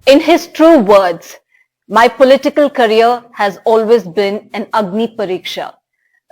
In his true words, my political career has always been an Agni Pariksha,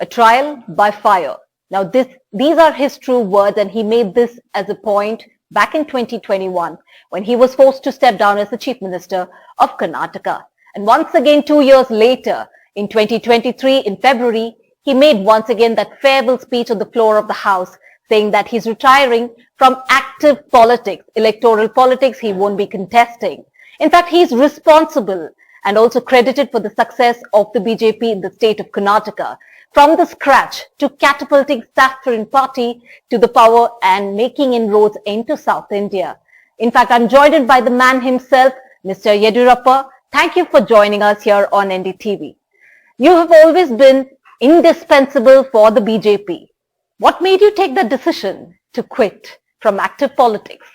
a trial by fire. Now these are his true words, and he made this as a point back in 2021 when he was forced to step down as the Chief Minister of Karnataka. And once again 2 years later, in 2023 in February, he made once again that farewell speech on the floor of the House, saying that he's retiring from active politics, electoral politics. He won't be contesting. In fact, he's responsible and also credited for the success of the BJP in the state of Karnataka, from the scratch to catapulting Saffron party to the power and making inroads into South India. In fact, I'm joined by the man himself, Mr. Yediyurappa. Thank you for joining us here on NDTV. You have always been indispensable for the BJP. What made you take the decision to quit from active politics?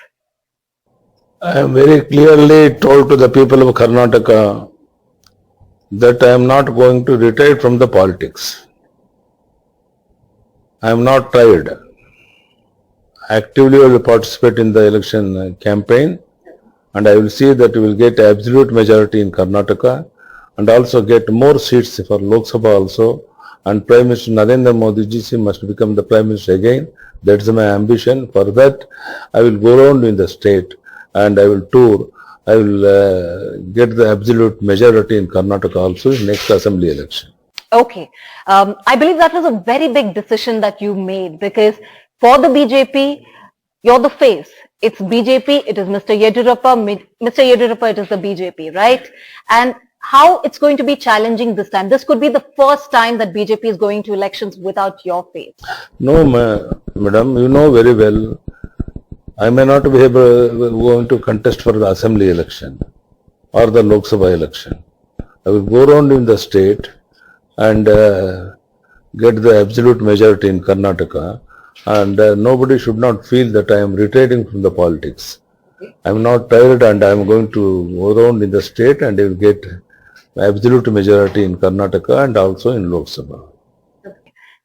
I am very clearly told to the people of Karnataka that I am not going to retire from the politics. I am not tired. Actively I will participate in the election campaign, and I will see that we will get absolute majority in Karnataka and also get more seats for Lok Sabha also, and Prime Minister Narendra Modi ji must become the Prime Minister again. That is my ambition. For that, I will go around in the state and I will tour. I will get the absolute majority in Karnataka also in next assembly election. Okay. I believe that was a very big decision that you made, because for the BJP, you're the face. It's BJP, it is Mr. Yediyurappa, Mr. Yediyurappa, it is the BJP, right? And how it's going to be challenging this time? This could be the first time that BJP is going to elections without your face. No, madam, you know very well, I may not be going to contest for the assembly election or the Lok Sabha election. I will go around in the state and get the absolute majority in Karnataka, and nobody should not feel that I am retiring from the politics. I am not tired, and I am going to go around in the state and I will get absolute majority in Karnataka and also in Lok Sabha.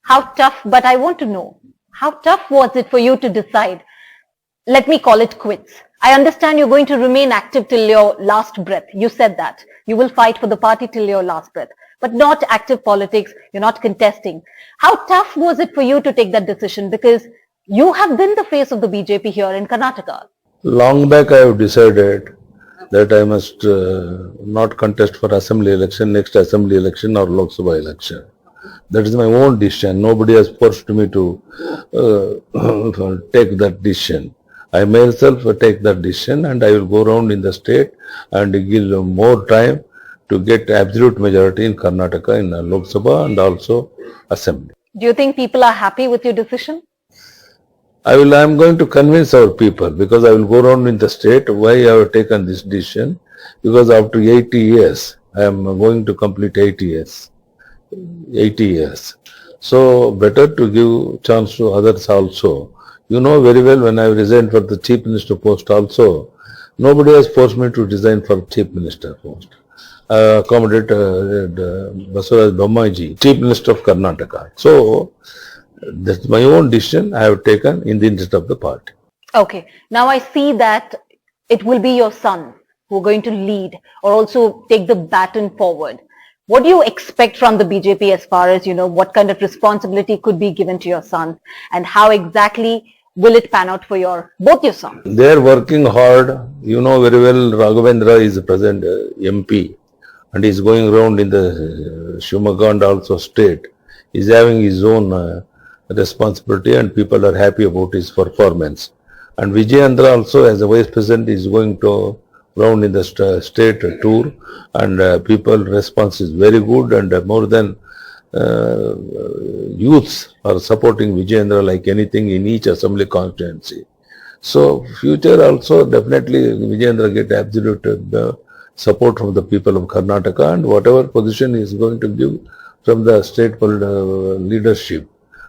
How tough, but I want to know, how tough was it for you to decide, let me call it quits? I understand you're going to remain active till your last breath. You said that. You will fight for the party till your last breath, but not active politics. You're not contesting. How tough was it for you to take that decision? Because you have been the face of the BJP here in Karnataka. Long back I have decided that I must not contest for assembly election, next assembly election or Lok Sabha election. That is my own decision. Nobody has forced me to take that decision. I myself take that decision, and I will go around in the state and give more time to get absolute majority in Karnataka in Lok Sabha and also assembly. Do you think people are happy with your decision? I am going to convince our people, because I will go around in the state why I have taken this decision, because after 80 years, I am going to complete 80 years. 80 years. So better to give chance to others also. You know very well, when I resigned for the Chief Minister post also, nobody has forced me to resign for Chief Minister post. Accommodate Basuraj Bommaji, Chief Minister of Karnataka. So that's my own decision I have taken in the interest of the party. Okay. Now I see that it will be your son who are going to lead or also take the baton forward. What do you expect from the BJP as far as, what kind of responsibility could be given to your son, and how exactly will it pan out for both your sons? They are working hard. You know very well, Raghavendra is the present MP, and he is going around in the Shimoga and also state. He is having his own responsibility, and people are happy about his performance. And Vijayendra also, as a vice president, is going to round in the state tour, and people response is very good, and more than youths are supporting Vijayendra like anything in each assembly constituency. So future also definitely Vijayendra get absolute support from the people of Karnataka, and whatever position he is going to give from the state leadership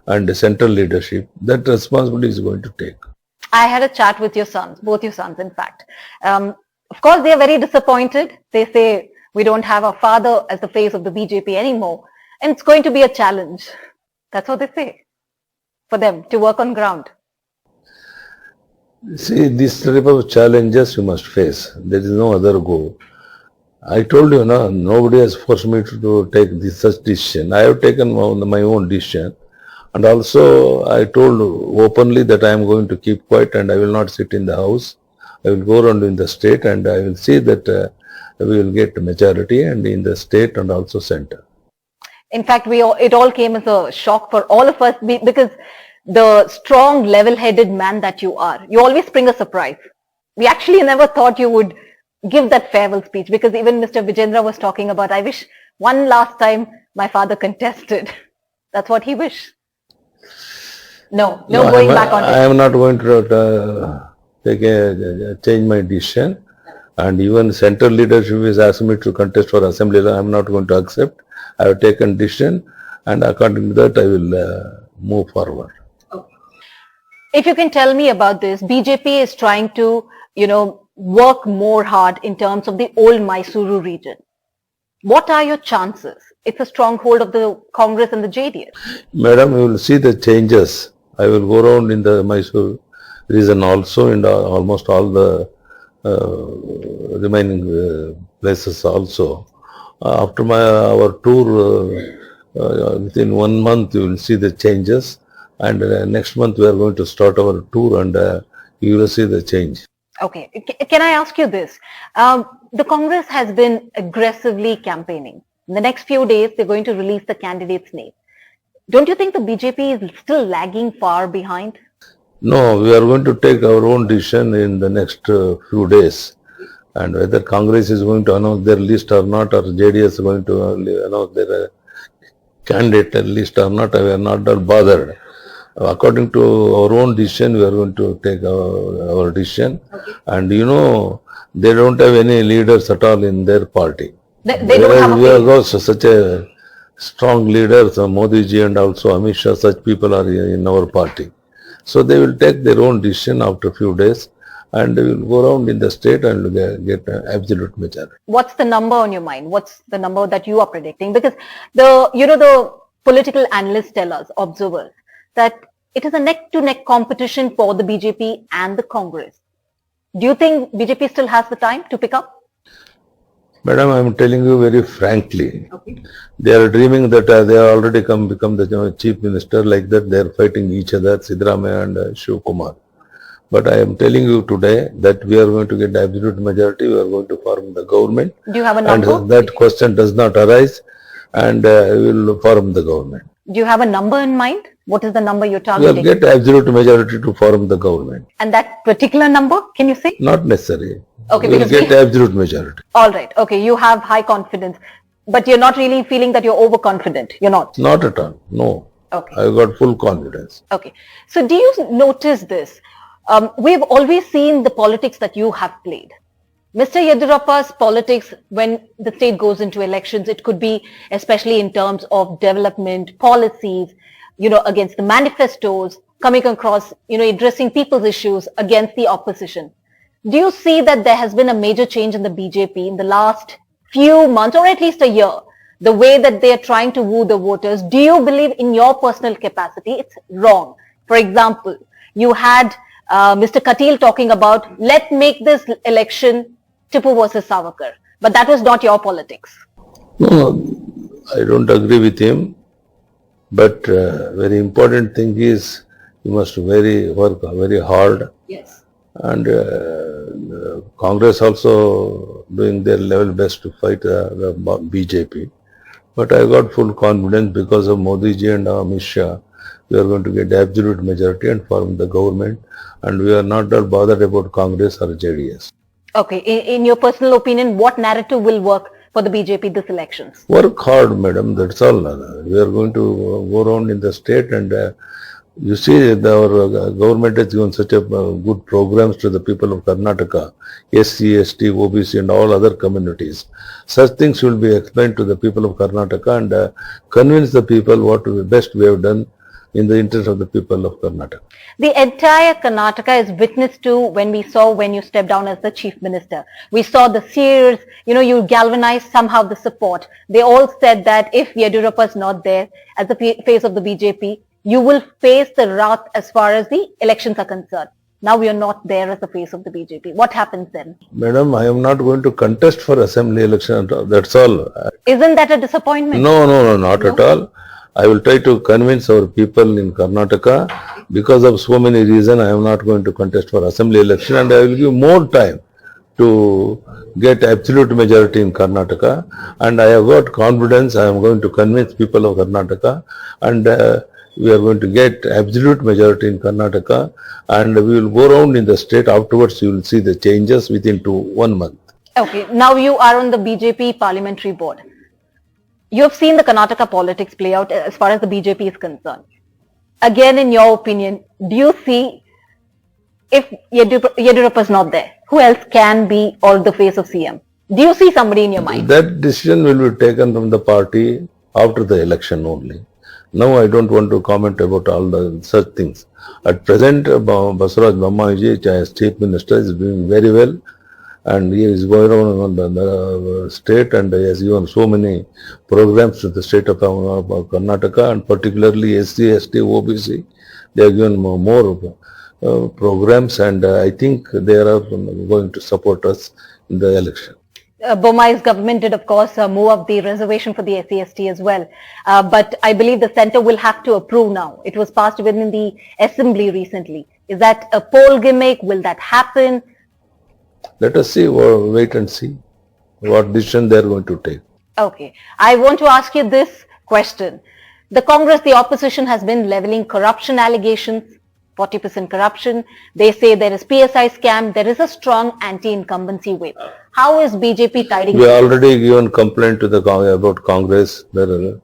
and the central leadership, that responsibility is going to take. I had a chat with your sons, both your sons in fact. Of course, they are very disappointed. They say, we don't have our father as the face of the BJP anymore. And it's going to be a challenge. That's what they say for them to work on ground. See, this type of challenges you must face. There is no other go. I told you, no, nobody has forced me to take this such decision. I have taken my own decision. And also, I told openly that I am going to keep quiet and I will not sit in the house. I will go around in the state and I will see that we will get majority and in the state and also center. In fact, it all came as a shock for all of us because the strong, level-headed man that you are, you always bring a surprise. We actually never thought you would give that farewell speech because even Mr. Vijendra was talking about, I wish one last time my father contested. That's what he wished. No going back on it. I am not going to change my decision. And even central leadership is asking me to contest for assembly. I am not going to accept. I have taken decision and according to that I will move forward. Okay. If you can tell me about this, BJP is trying to, work more hard in terms of the old Mysuru region. What are your chances? It's a stronghold of the Congress and the JDS. Madam, you will see the changes. I will go around in the Mysuru region also in almost all the remaining places also. After our tour, within 1 month you will see the changes and next month we are going to start our tour and you will see the change. Okay. Can I ask you this? The Congress has been aggressively campaigning. In the next few days, they're going to release the candidate's name. Don't you think the BJP is still lagging far behind? No, we are going to take our own decision in the next few days. And whether Congress is going to announce their list or not, or JDS is going to announce their candidate list or not, we are not bothered. According to our own decision, we are going to take our decision. Okay. And they don't have any leaders at all in their party. They don't have we have got such a strong leaders, Modi ji and also Amit Shah, such people are in our party. So they will take their own decision after a few days and they will go around in the state and get an absolute majority. What's the number on your mind? What's the number that you are predicting? Because the political analysts tell us, observers, that it is a neck-to-neck competition for the BJP and the Congress. Do you think BJP still has the time to pick up? Madam, I am telling you very frankly, okay. They are dreaming that they are already become the chief minister, like that they are fighting each other, Siddaramaiah and Shiv Kumar. But I am telling you today that we are going to get absolute majority, we are going to form the government. Do you have a number? And that question does not arise and we will form the government. Do you have a number in mind? What is the number you're targeting? We will get absolute majority to form the government. And that particular number, can you say? Not necessary. Okay, we will get absolute majority. All right. Okay, you have high confidence. But you're not really feeling that you're overconfident. You're not? Not at all. No. Okay. I've got full confidence. Okay. So do you notice this? We've always seen the politics that you have played. Mr. Yediyurappa's politics, when the state goes into elections, it could be especially in terms of development, policies, against the manifestos, coming across, addressing people's issues against the opposition. Do you see that there has been a major change in the BJP in the last few months or at least a year? The way that they are trying to woo the voters, do you believe in your personal capacity it's wrong? For example, you had Mr. Katil talking about, let's make this election Tipu versus Savarkar. But that was not your politics. No, I don't agree with him. But very important thing is you must work very hard. Yes. And Congress also doing their level best to fight the BJP. But I got full confidence because of Modi ji and Amit Shah. We are going to get absolute majority and form the government. And we are not at all bothered about Congress or JDS. Okay. In your personal opinion, what narrative will work for the BJP this elections? Work hard, madam. That's all. We are going to go around in the state and you see our government has given such a good programs to the people of Karnataka, SC, ST, OBC and all other communities. Such things will be explained to the people of Karnataka and convince the people what best we have done in the interest of the people of Karnataka. The entire Karnataka is witness to when you stepped down as the chief minister. We saw the seers, you galvanized somehow the support. They all said that if Yediyurappa is not there as the face of the BJP, you will face the wrath as far as the elections are concerned. Now you're not there as the face of the BJP. What happens then? Madam, I am not going to contest for assembly election at all. That's all. Isn't that a disappointment? No, not at all. I will try to convince our people in Karnataka. Because of so many reasons, I am not going to contest for assembly election, and I will give more time to get absolute majority in Karnataka. And I have got confidence. I am going to convince people of Karnataka, and we are going to get absolute majority in Karnataka, and we will go around in the state. Afterwards, you will see the changes within 1 month. Okay, now you are on the BJP parliamentary board. You have seen the Karnataka politics play out as far as the BJP is concerned. Again, in your opinion, do you see, if Yediyurappa is not there, who else can be or the face of CM? Do you see somebody in your mind? That decision will be taken from the party after the election only. Now I don't want to comment about all the such things. At present, Basuraj Bommayiji as Chief Minister is doing very well, and he is going on the state, and he has given so many programs to the state of Karnataka, and particularly SC, ST, OBC. They have given more programs, and I think they are going to support us in the election. Bommai's government did, of course, move up the reservation for the SC/ST as well. But I believe the centre will have to approve now. It was passed within the assembly recently. Is that a poll gimmick? Will that happen? Let us see, wait and see what decision they are going to take. Okay. I want to ask you this question. The Congress, the opposition, has been levelling corruption allegations, 40% corruption. They say there is PSI scam. There is a strong anti-incumbency wave. How is BJP tiding? We already given complaint to the about Congress. There are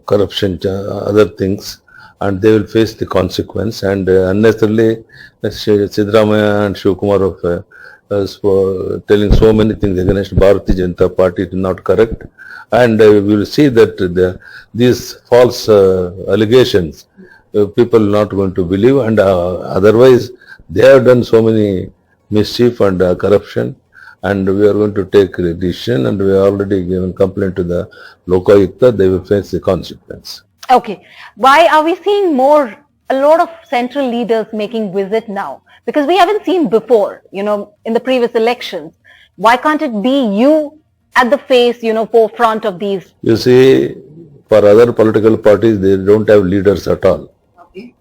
corruption, other things, and they will face the consequence. And unnecessarily, Siddaramaiah and Shivkumar for telling so many things against Bharatiya Janata Party is not correct. And we will see that these false allegations, people are not going to believe, and otherwise they have done so many mischief and corruption, and we are going to take a decision, and we are already given complaint to the Lokayukta. They will face the consequence. Okay. Why are we seeing a lot of central leaders making visit now? Because we haven't seen before, in the previous elections. Why can't it be you at the face, forefront of these? You see, for other political parties, they don't have leaders at all. Okay.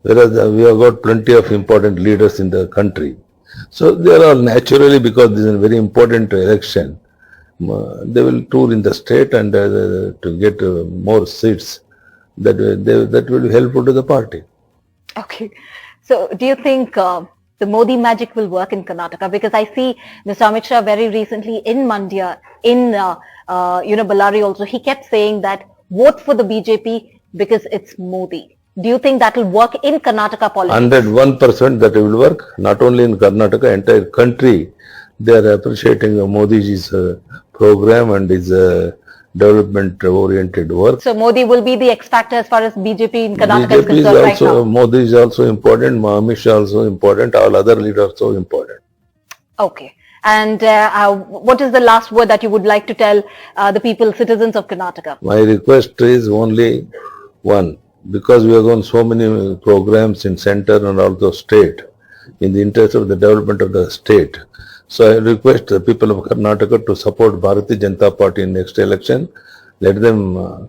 Whereas we have got plenty of important leaders in the country. So they are all naturally, because this is a very important election, they will tour in the state and to get more seats. That will be helpful to the party. Okay. So do you think the Modi magic will work in Karnataka? Because I see Mr. Amit Shah very recently in Mandya, in Ballari also, he kept saying that vote for the BJP because it's Modi. Do you think that will work in Karnataka politics? 101% that will work. Not only in Karnataka, entire country, they are appreciating Modi's program and his development-oriented work. So Modi will be the X factor as far as BJP in Karnataka is concerned right now. Modi is also important, Amit Shah also important, all other leaders also important. Okay. And what is the last word that you would like to tell the people, citizens of Karnataka? My request is only one, because we have done so many programs in center and also state, in the interest of the development of the state. So I request the people of Karnataka to support Bharatiya Janata Party in next election. Let them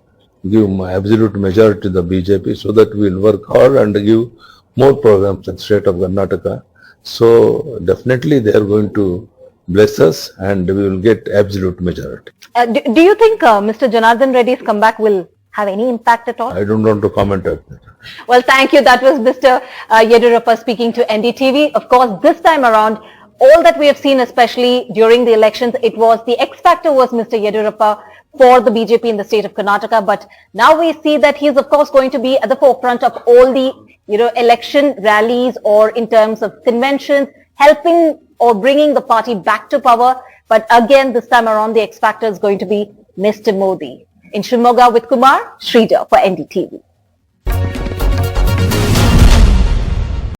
give absolute majority to the BJP, so that we will work hard and give more programs in the state of Karnataka. So definitely they are going to bless us, and we will get absolute majority. Do you think Mr. Janardhan Reddy's comeback will have any impact at all? I don't want to comment on that. Well, thank you. That was Mr. Yediyurappa speaking to NDTV. Of course, this time around, all that we have seen, especially during the elections, it was the X factor was Mr. Yediyurappa for the BJP in the state of Karnataka. But now we see that he is, of course, going to be at the forefront of all the, election rallies, or in terms of conventions, helping or bringing the party back to power. But again, this time around, the X factor is going to be Mr. Modi. In Shimoga with Kumar, Sridhar for NDTV.